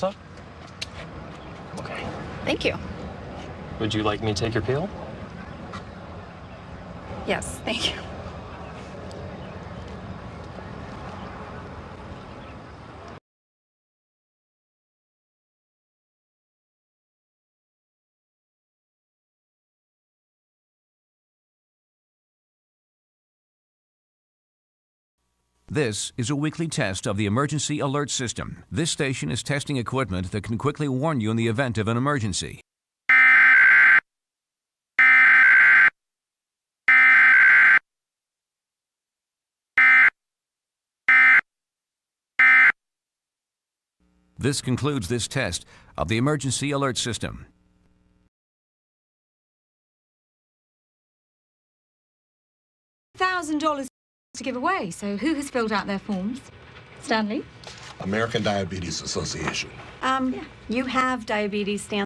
this up? Okay. Thank you. Would you like me to take your peel? Yes, thank you. This is a weekly test of the emergency alert system. This station is testing equipment that can quickly warn you in the event of an emergency. This concludes this test of the emergency alert system. $1,000 to give away, so who has filled out their forms? Stanley? American Diabetes Association. You have diabetes, Stan.